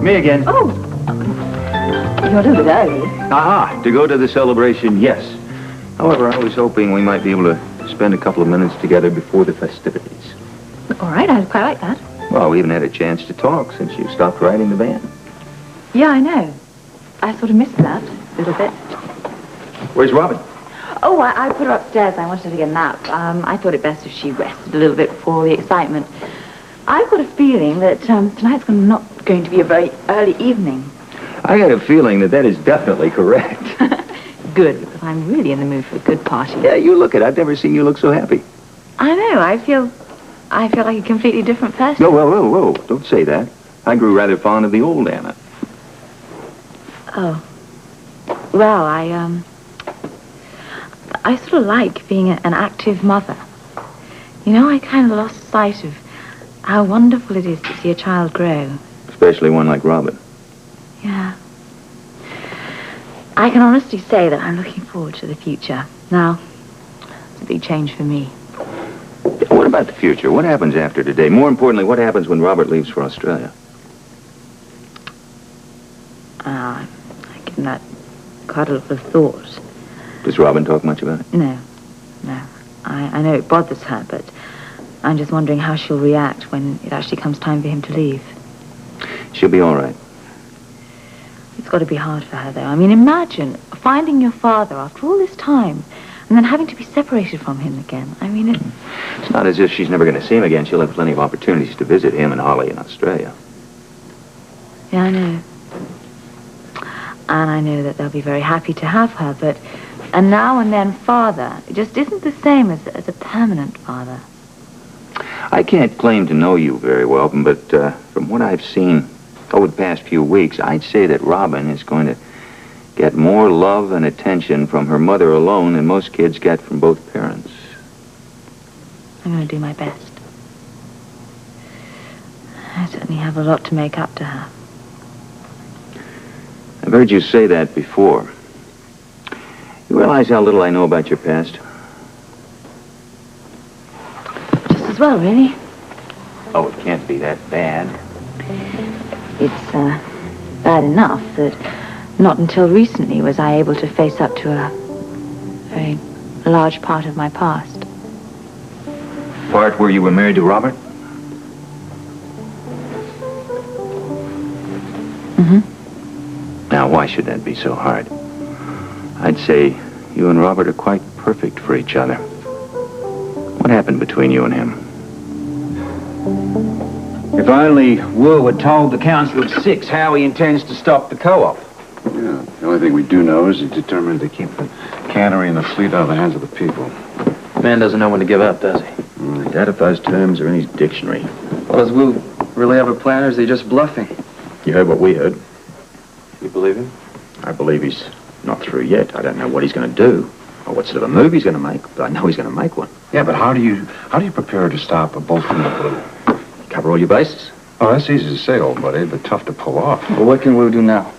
Me again. Oh. You're a little bit early. Aha, to go to the celebration, yes. However, I was hoping we might be able to spend a couple of minutes together before the festivities. All right, I'd quite like that. Well, we haven't had a chance to talk since you stopped riding the van. Yeah, I know. I sort of missed that a little bit. Where's Robin? Oh, I put her upstairs. I wanted her to get a nap. I thought it best if she rested a little bit before all the excitement. I've got a feeling that tonight's not going to be a very early evening. I got a feeling that is definitely correct. Good, because I'm really in the mood for a good party. Yeah, you look it. I've never seen you look so happy. I know. I feel like a completely different person. No, whoa. Don't say that. I grew rather fond of the old Anna. Oh. Well, I sort of like being an active mother. You know, I kind of lost sight of how wonderful it is to see a child grow. Especially one like Robin. Yeah. I can honestly say that I'm looking forward to the future. Now, it's a big change for me. What about the future? What happens after today? More importantly, what happens when Robert leaves for Australia? I've given that quite a lot of thought. Does Robin talk much about it? No. I know it bothers her, but I'm just wondering how she'll react when it actually comes time for him to leave. She'll be all right. It's got to be hard for her, though. I mean, imagine finding your father after all this time and then having to be separated from him again. I mean, It's not as if she's never going to see him again. She'll have plenty of opportunities to visit him and Holly in Australia. Yeah, I know. And I know that they'll be very happy to have her, but a now and then father just isn't the same as a permanent father. I can't claim to know you very well, but from what I've seen over the past few weeks, I'd say that Robin is going to get more love and attention from her mother alone than most kids get from both parents. I'm going to do my best. I certainly have a lot to make up to her. I've heard you say that before. You realize how little I know about your past? Just as well, really. Oh, it can't be that bad. It's bad enough that not until recently was I able to face up to a very large part of my past. Part where you were married to Robert? Mm-hmm. Now, why should that be so hard? I'd say you and Robert are quite perfect for each other. What happened between you and him? If only Wu had told the Council of Six how he intends to stop the co-op. Yeah, the only thing we do know is he's determined to keep the cannery and the fleet out of the hands of the people. Man doesn't know when to give up, does he? I doubt if those terms are in his dictionary. Well, does Wu really have a plan, or is he just bluffing? You heard what we heard. You believe him? I believe he's not through yet. I don't know what he's going to do or what sort of a move he's going to make, but I know he's going to make one. Yeah, but how do you prepare to stop a bolt from the blue? Cover all your bases. Oh, that's easy to say, old buddy, but tough to pull off. Well, what can Wu do now?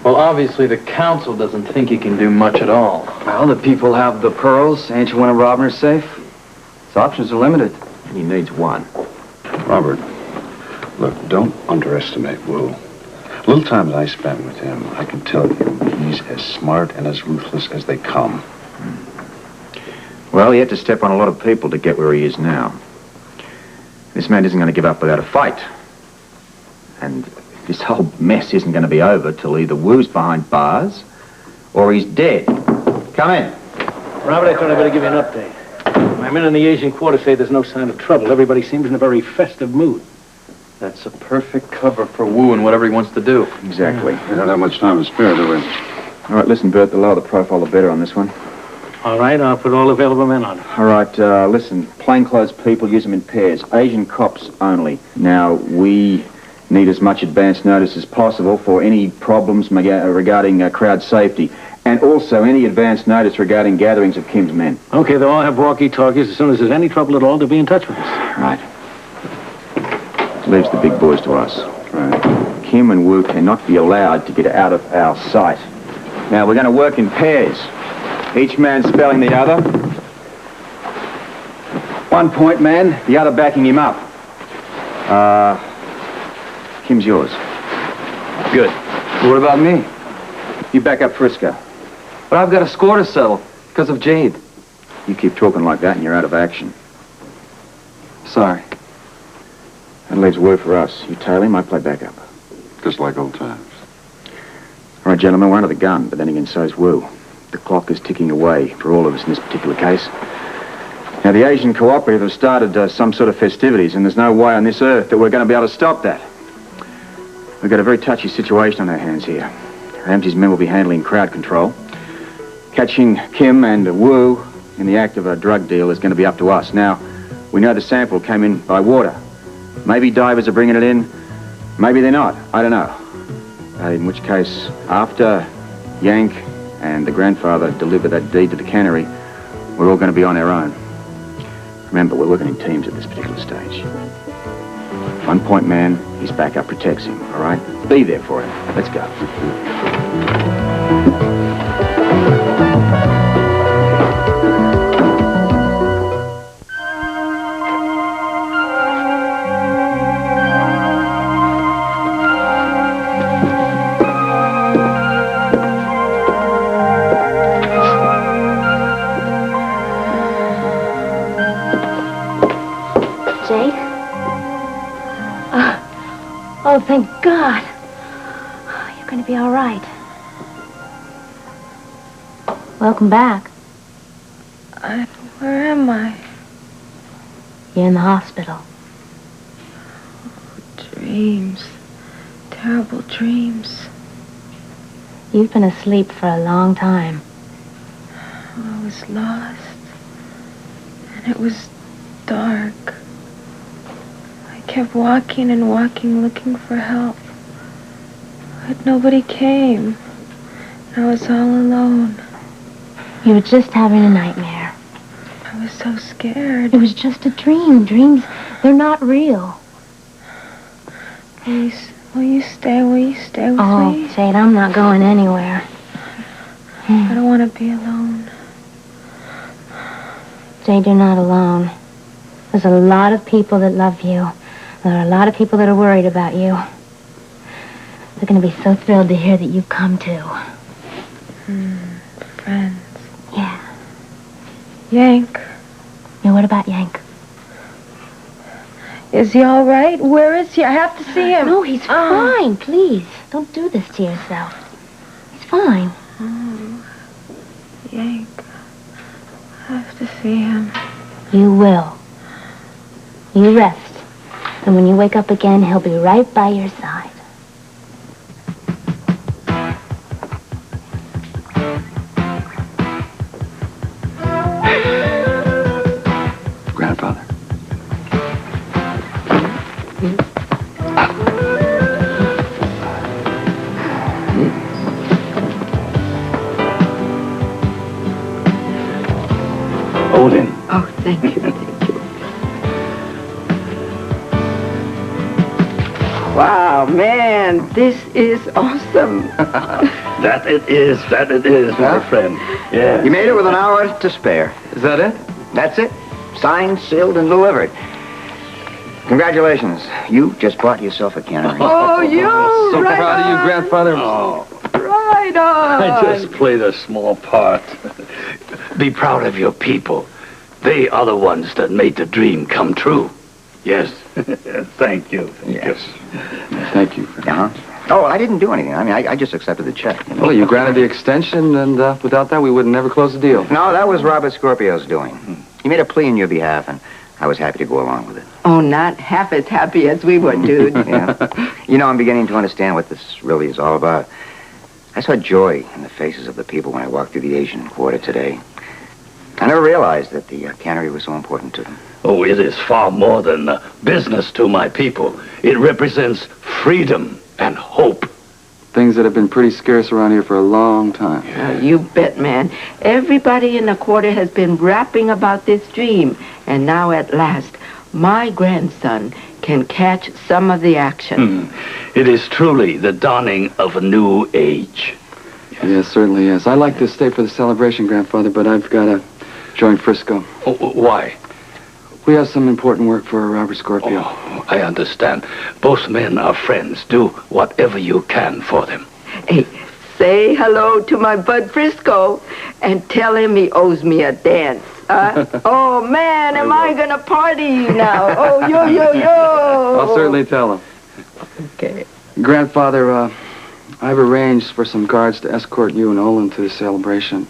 Well, obviously the council doesn't think he can do much at all. Well, the people have the pearls. Ancient One and Robin are safe. His options are limited. And he needs one. Robert, look, don't underestimate Wu. Little time that I spent with him, I can tell you he's as smart and as ruthless as they come. Well, he had to step on a lot of people to get where he is now. This man isn't going to give up without a fight. And this whole mess isn't going to be over till either Wu's behind bars or he's dead. Come in. Robert, I thought I'd better give you an update. My men in the Asian quarter say there's no sign of trouble. Everybody seems in a very festive mood. That's a perfect cover for Wu and whatever he wants to do. Exactly. We don't have much time to spare, do we? All right, listen, Bert, the lower the profile, the better on this one. All right, I'll put all available men on it. All right, listen, plainclothes people use them in pairs. Asian cops only. Now, we need as much advance notice as possible for any problems regarding crowd safety. And also any advance notice regarding gatherings of Kim's men. Okay, they'll all have walkie-talkies. As soon as there's any trouble at all, they'll be in touch with us. Right. Leaves the big boys to us. Right. Kim and Wu cannot be allowed to get out of our sight. Now, we're going to work in pairs. Each man spelling the other. 1 point man, the other backing him up. Kim's yours. Good. What about me? You back up Frisco. But I've got a score to settle because of Jade. You keep talking like that and you're out of action. Sorry. That leaves word for us. You tail him, I play backup. Just like old times. All right, gentlemen, we're under the gun, but then again, so's Wu. The clock is ticking away for all of us in this particular case. Now, the Asian Cooperative have started some sort of festivities, and there's no way on this earth that we're going to be able to stop that. We've got a very touchy situation on our hands here. Ramsey's men will be handling crowd control. Catching Kim and Wu in the act of a drug deal is going to be up to us. Now, we know the sample came in by water. Maybe divers are bringing it in. Maybe they're not. I don't know. In which case, after Yank and the grandfather deliver that deed to the cannery, we're all going to be on our own. Remember, we're working in teams at this particular stage. 1 point man, his backup protects him, all right? Be there for him. Let's go. Jade? Oh, thank God. You're going to be all right. Welcome back. Where am I? You're in the hospital. Dreams. Terrible dreams. You've been asleep for a long time. I was lost. And it was dark. I kept walking and walking, looking for help. But nobody came. I was all alone. You were just having a nightmare. I was so scared. It was just a dream. Dreams, they're not real. Will you stay? Will you stay with me? Oh, Jade, I'm not going anywhere. I don't want to be alone. Jade, you're not alone. There's a lot of people that love you. There are a lot of people that are worried about you. They're going to be so thrilled to hear that you've come too. Friends. Yeah. Yank. Yeah, what about Yank? Is he all right? Where is he? I have to see him. No, he's fine. Please, don't do this to yourself. He's fine. Oh, Yank. I have to see him. You will. You rest. And when you wake up again, he'll be right by your side. Grandfather. Odin. Oh, thank you. Wow, man, this is awesome. That it is, my friend. Yeah. You made it with an hour to spare. Is that it? That's it. Signed, sealed, and delivered. Congratulations. You just bought yourself a cannery. Oh, you So right proud of you, on. grandfather. Oh, Right on. I just played a small part. Be proud of your people. They are the ones that made the dream come true. Yes. Thank you. Yes. Thank you. Uh-huh. Oh, I didn't do anything. I mean, I just accepted the check. You know? Well, you granted the extension, and without that, we would never close the deal. No, that was Robert Scorpio's doing. He made a plea in your behalf, and I was happy to go along with it. Oh, not half as happy as we were, dude. Yeah. You know, I'm beginning to understand what this really is all about. I saw joy in the faces of the people when I walked through the Asian Quarter today. I never realized that the cannery was so important to them. Oh, it is far more than business to my people. It represents freedom and hope. Things that have been pretty scarce around here for a long time. Oh, you bet, man. Everybody in the quarter has been rapping about this dream. And now, at last, my grandson can catch some of the action. It is truly the dawning of a new age. Yes, certainly is. I'd like to stay for the celebration, grandfather, but I've got to join Frisco. Oh, why? We have some important work for Robert Scorpio. Oh, I understand. Both men are friends. Do whatever you can for them. Hey, say hello to my bud Frisco and tell him he owes me a dance. Oh, man, am I going to party now? Oh, yo, yo, yo. I'll certainly tell him. Okay. Grandfather, I've arranged for some guards to escort you and Olin to the celebration.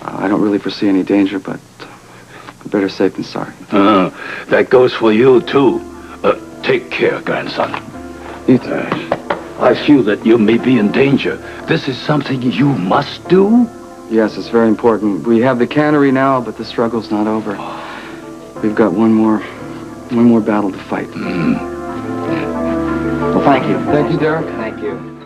I don't really foresee any danger, but better safe than sorry. That goes for you, too. Take care, grandson. You too. I feel that you may be in danger. This is something you must do? Yes, it's very important. We have the cannery now, but the struggle's not over. We've got one more battle to fight. Well, thank you. Thank you, Derek. Thank you.